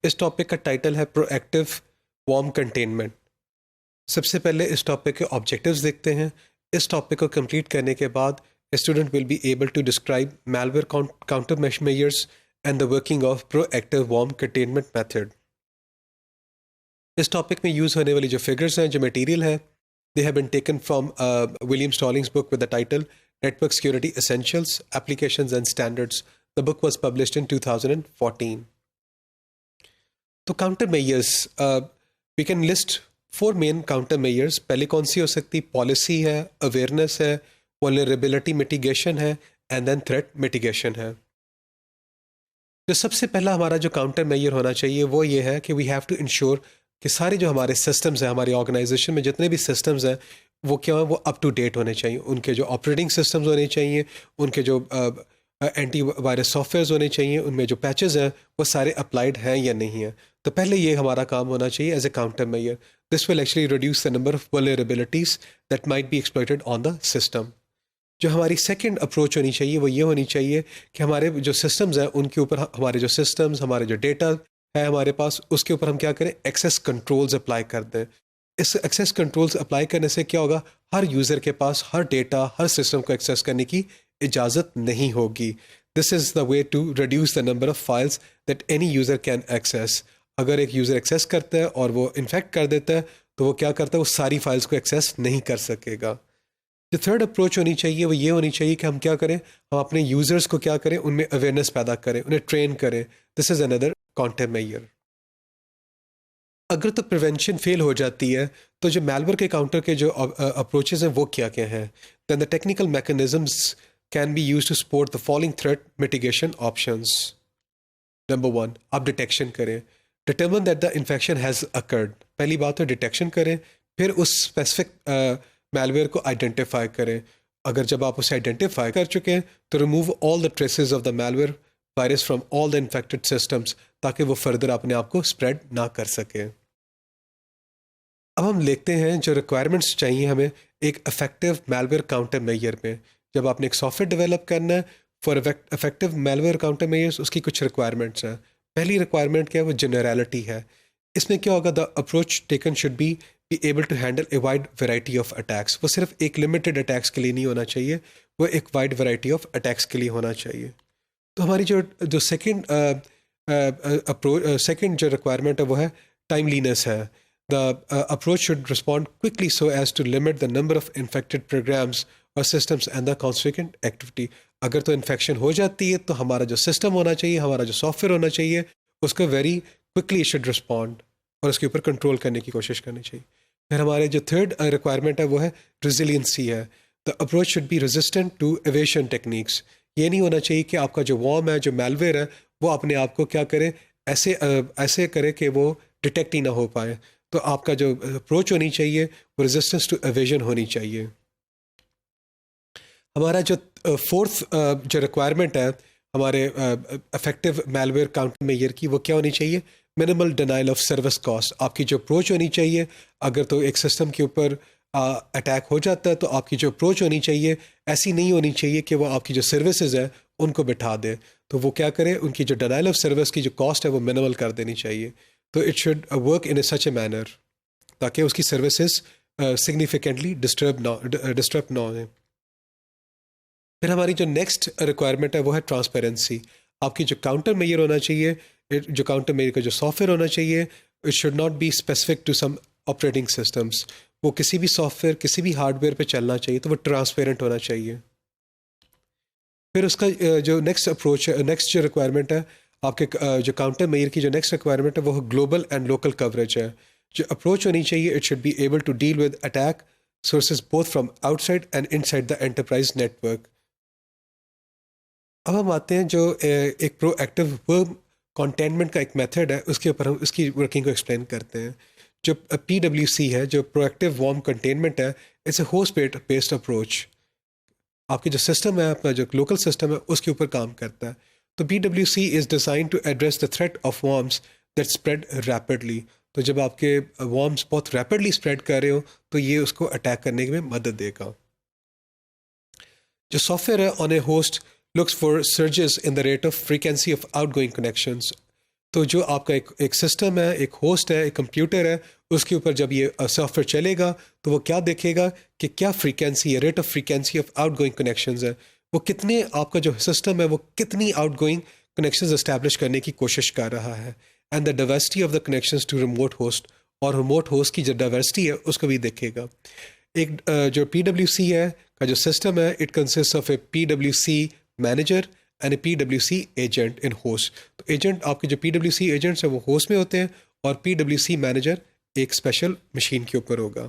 इस टॉपिक का टाइटल है प्रोएक्टिव वॉर्म कंटेनमेंट। सबसे पहले इस टॉपिक के ऑब्जेक्टिव्स देखते हैं। इस टॉपिक को कंप्लीट करने के बाद student will be able to describe malware counter measures and the working of proactive worm containment method. इस टॉपिक में यूज़ होने वाली जो फिगर्स हैं, जो मटेरियल है, they have been taken from William Stallings book with the title network security essentials applications and standards. The book was published in 2014। तो counter measures, we can list 4 main counter measures. पहले कौन सी हो सकती? Policy है, awareness है, vulnerability mitigation है, and then threat mitigation है। तो सबसे पहला हमारा जो काउंटर मेजर होना चाहिए वो ये है कि वी हैव टू इंश्योर कि सारे जो हमारे सिस्टम्स हैं, हमारी ऑर्गेनाइजेशन में जितने भी सिस्टम्स हैं, वो क्या है, वो अप टू डेट होने चाहिए। उनके जो ऑपरेटिंग सिस्टम्स होने चाहिए, उनके जो एंटी वायरस सॉफ्टवेयर होने चाहिए, उनमें जो पैचेस हैं वो सारे अप्लाइड हैं या नहीं है। तो पहले ये हमारा काम होना चाहिए as a counter measure. This will actually reduce the number of vulnerabilities that might be exploited on the system. जो हमारी सेकंड अप्रोच होनी चाहिए वो ये होनी चाहिए कि हमारे जो सिस्टम्स हैं उनके ऊपर, हमारे जो सिस्टम्स, हमारे जो डेटा है हमारे पास, उसके ऊपर हम क्या करें, एक्सेस कंट्रोल्स अप्लाई कर दें। इस एक्सेस कंट्रोल्स अप्लाई करने से क्या होगा, हर यूज़र के पास हर डेटा, हर सिस्टम को एक्सेस करने की इजाज़त नहीं होगी। This is the way to reduce the number of files that any user can access. अगर एक यूज़र एक्सेस करता है और वो इन्फेक्ट कर देता है तो वो क्या करता है, वो सारी फाइल्स को एक्सेस नहीं कर सकेगा। जो थर्ड अप्रोच होनी चाहिए वो ये होनी चाहिए कि हम क्या करें, हम अपने यूज़र्स को क्या करें, उनमें अवेयरनेस पैदा करें, उन्हें ट्रेन करें। This is another counter measure. अगर तो प्रिवेंशन फेल हो जाती है तो जो मैलवेयर के काउंटर के जो अप्रोचेस हैं वो क्या क्या हैं, then the technical mechanisms can be use to support the following threat mitigation options. Number 1, आप डिटेक्शन करें। Determine that the infection has occurred. पहली बात तो डिटेक्शन करें, फिर उस स्पेसिफिक मैलवेयर को आइडेंटिफाई करें। अगर जब आप उसे आइडेंटिफाई कर चुके हैं तो remove all the traces of the malware virus from all the infected systems, ताकि वो फर्दर अपने आप को स्प्रेड ना कर सके। अब हम देखते हैं जो रिक्वायरमेंट्स चाहिए हमें एक इफेक्टिव मैलवेयर काउंटर मेजर में। जब आपने एक सॉफ्टवेयर डेवलप करना है for effective malware counter measures, उसकी कुछ रिक्वायरमेंट्स हैं। पहली रिक्वायरमेंट क्या है, वो जनरलिटी है। इसमें क्या होगा, the approach taken should be able to handle a wide variety of attacks. वो सिर्फ एक लिमिटेड अटैक्स के लिए नहीं होना चाहिए, वो एक वाइड वैरायटी ऑफ अटैक्स के लिए होना चाहिए। तो हमारी जो सेकंड अप्रोच, सेकंड जो रिक्वायरमेंट है वो है टाइमलीनेस है। The approach should respond quickly so as to limit the number of infected programs or systems and the consequent activity. अगर तो इन्फेक्शन हो जाती है तो हमारा जो सिस्टम होना चाहिए, हमारा जो सॉफ्टवेयर होना चाहिए, उसको वेरी क्विकली शुड रिस्पॉन्ड और उसके ऊपर कंट्रोल करने की कोशिश करनी चाहिए। फिर हमारे जो थर्ड रिक्वायरमेंट है वो है रेजिलियंसी है। The approach should be resistant to evasion techniques. ये नहीं होना चाहिए कि आपका जो वॉर्म है, जो मैलवेयर है, वो अपने आप को क्या करे, ऐसे करे कि वो डिटेक्ट ही ना हो पाए। तो आपका जो अप्रोच होनी चाहिए वो रेजिस्टेंस टू एवेजन होनी चाहिए। हमारा जो फोर्थ जो रिक्वायरमेंट है हमारे इफेक्टिव मैलवेयर काउंटर मेजर की, वो क्या होनी चाहिए, minimal denial of service cost. आपकी जो अप्रोच होनी चाहिए, अगर तो एक सिस्टम के ऊपर अटैक हो जाता है तो आपकी जो अप्रोच होनी चाहिए ऐसी नहीं होनी चाहिए कि वो आपकी जो सर्विसेज है उनको बिठा दे। तो वो क्या करे, उनकी जो डिनाइल ऑफ सर्विस की जो कॉस्ट है वो मिनिमल कर देनी चाहिए। तो it should work in A such a manner ताकि उसकी सर्विसेज सिग्निफिकेंटली डिस्टर्ब ना हो। फिर हमारी जो नेक्स्ट रिक्वायरमेंट है वो है ट्रांसपेरेंसी। आपकी जो काउंटर मेजर होना चाहिए, जो काउंटर मेजर का जो सॉफ्टवेयर होना चाहिए, it should not be specific to some operating systems. वो किसी भी सॉफ्टवेयर, किसी भी हार्डवेयर पे चलना चाहिए, तो वो ट्रांसपेरेंट होना चाहिए। फिर उसका जो नेक्स्ट अप्रोच है, नेक्स्ट जो रिक्वायरमेंट है आपके जो काउंटर मेजर की जो नेक्स्ट रिक्वायरमेंट है वो ग्लोबल एंड लोकल कवरेज है। जो अप्रोच होनी चाहिए, it should be able to deal with attack sources both from outside and inside the enterprise network. अब हम आते हैं जो एक प्रोएक्टिव वर्म कंटेनमेंट का एक मेथड है, उसके ऊपर हम उसकी वर्किंग को एक्सप्लेन करते हैं। जो PWC है, जो प्रोएक्टिव वर्म कंटेनमेंट है, it's a host based approach. आपकी जो सिस्टम है, अपना जो लोकल सिस्टम है, उसके ऊपर काम करता है। तो PWC is design to address the threat of worms that spread rapidly. तो जब आपके वर्म्स बहुत रैपिडली स्प्रेड कर रहे हो तो ये उसको अटैक करने में मदद देगा। जो सॉफ्टवेयर है on A host looks for surges in the rate of frequency of outgoing connections. तो जो आपका एक सिस्टम है, एक होस्ट है, एक कंप्यूटर है, उसके ऊपर जब ये सॉफ्टवेयर चलेगा तो वो क्या देखेगा कि क्या फ्रीक्वेंसी है, rate of frequency of outgoing connections है, वो कितने आपका जो सिस्टम है वो कितनी आउटगोइंग कनेक्शंस एस्टैब्लिश करने की कोशिश कर रहा है, and the diversity of the connections to remote host, और रिमोट होस्ट की जो डाइवर्सिटी है उसको भी देखेगा। एक जो PWC है का जो सिस्टम है, it consist of A PWC manager and A PWC agent in host. तो एजेंट आपके जो PWC एजेंट्स हैं वो होस्ट में होते हैं, और PWC मैनेजर एक स्पेशल मशीन के ऊपर होगा।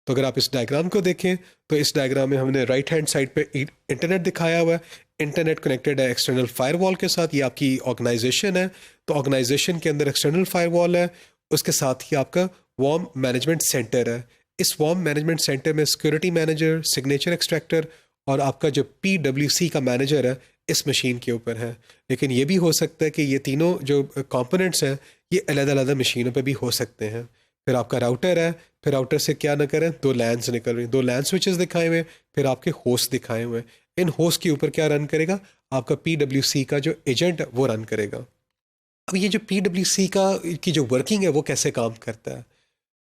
तो अगर आप इस डायग्राम को देखें तो इस डायग्राम में हमने राइट हैंड साइड पे इंटरनेट दिखाया हुआ है। इंटरनेट कनेक्टेड है एक्सटर्नल फायरवॉल के साथ, ये आपकी ऑर्गेनाइजेशन है, तो ऑर्गेनाइजेशन के अंदर एक्सटर्नल फायरवॉल है, उसके साथ ही आपका वॉर्म मैनेजमेंट सेंटर है। इस वॉर्म मैनेजमेंट सेंटर में सिक्योरिटी मैनेजर, सिग्नेचर एक्सट्रैक्टर और आपका जो PWC का मैनेजर है इस मशीन के ऊपर है। लेकिन ये भी हो सकता है कि ये तीनों जो कंपोनेंट्स हैं ये अलग अलग मशीनों पे भी हो सकते हैं। फिर आपका राउटर है, फिर राउटर से क्या ना करें, दो लैंस निकल रही, दो लैन स्विचेस दिखाए हुए, फिर आपके होस्ट दिखाए हुए। इन होस्ट के ऊपर क्या रन करेगा, आपका PWC का जो एजेंट है वो रन करेगा। अब ये जो PWC की जो वर्किंग है वो कैसे काम करता है,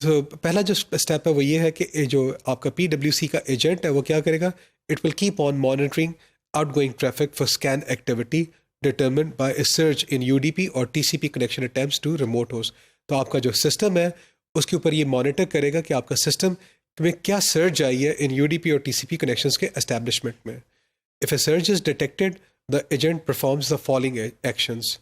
तो पहला जो स्टेप है वो ये है कि जो आपका PWC का एजेंट है वो क्या करेगा, it will keep on monitoring outgoing traffic for scan activity determined by a search in UDP और TCP connection attempts to remote host. तो आपका जो सिस्टम है उसके ऊपर ये मॉनिटर करेगा कि आपका सिस्टम में क्या सर्च आई है इन UDP और TCP कनेक्शंस के एस्टैब्लिशमेंट में। If a search is detected the agent performs the following actions.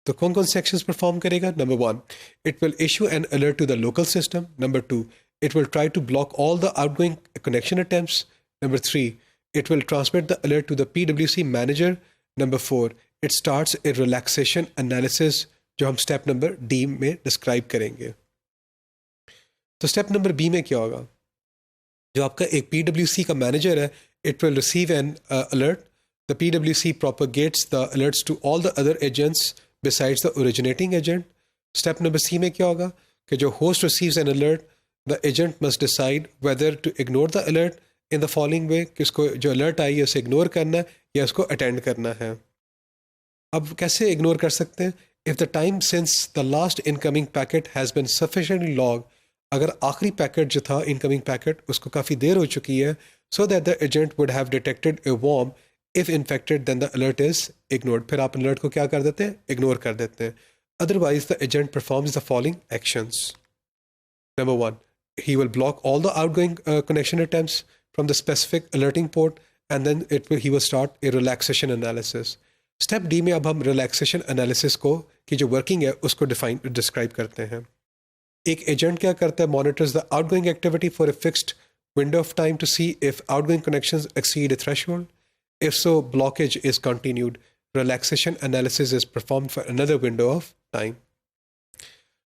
तो कौन कौन से एक्शंस परफॉर्म करेगा, number 1, it will issue an alert to the local system, number 2, it will try to block all the outgoing connection attempts, number 3, it will transmit the alert to the PWC manager, number 4, it starts a relaxation analysis जो हम step number D में describe करेंगे। तो step number B में क्या होगा, जो आपका एक PWC का मैनेजर है, it will receive an alert, the PWC propagates the alerts to all the other agents besides the originating agent। Step number C में क्या होगा कि जो host receives an alert, the agent must decide whether to ignore the alert in the following वे, कि उसको जो alert आई है उसे इग्नोर करना है या उसको अटेंड करना है। अब कैसे इग्नोर कर सकते हैं, if the time since the last incoming packet has been sufficiently log, अगर आखिरी पैकेट जो था इनकमिंग पैकेट उसको काफ़ी देर हो चुकी है, so that the agent would have detected a worm if infected then the alert is ignored. फिर आप अलर्ट को क्या कर देते हैं, इग्नोर कर देते हैं। Otherwise the agent performs the following actions. Number 1, he will block all the outgoing connection attempts from the specific alerting port, and then he will start a relaxation analysis। Step D में अब हम relaxation analysis को की जो working है उसको describe करते हैं। एक एजेंट क्या करता है, monitors the outgoing activity for a fixed window of time to see if outgoing connections exceed a threshold. If so, blockage is continued. Relaxation analysis is performed for another window of time.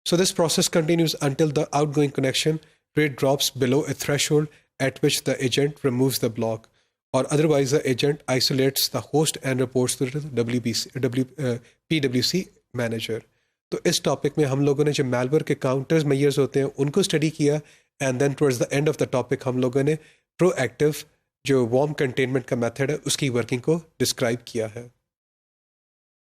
So this process continues until the outgoing connection rate drops below a threshold at which the agent removes the block, or otherwise the agent isolates the host and reports to the PWC manager। तो इस topic में हम लोगों ने जो malware के counters measures होते हैं उनको स्टडी किया, and then towards the end of the topic हम लोगों ने प्रोएक्टिव जो वॉर्म कंटेनमेंट का मेथड है उसकी वर्किंग को डिस्क्राइब किया है।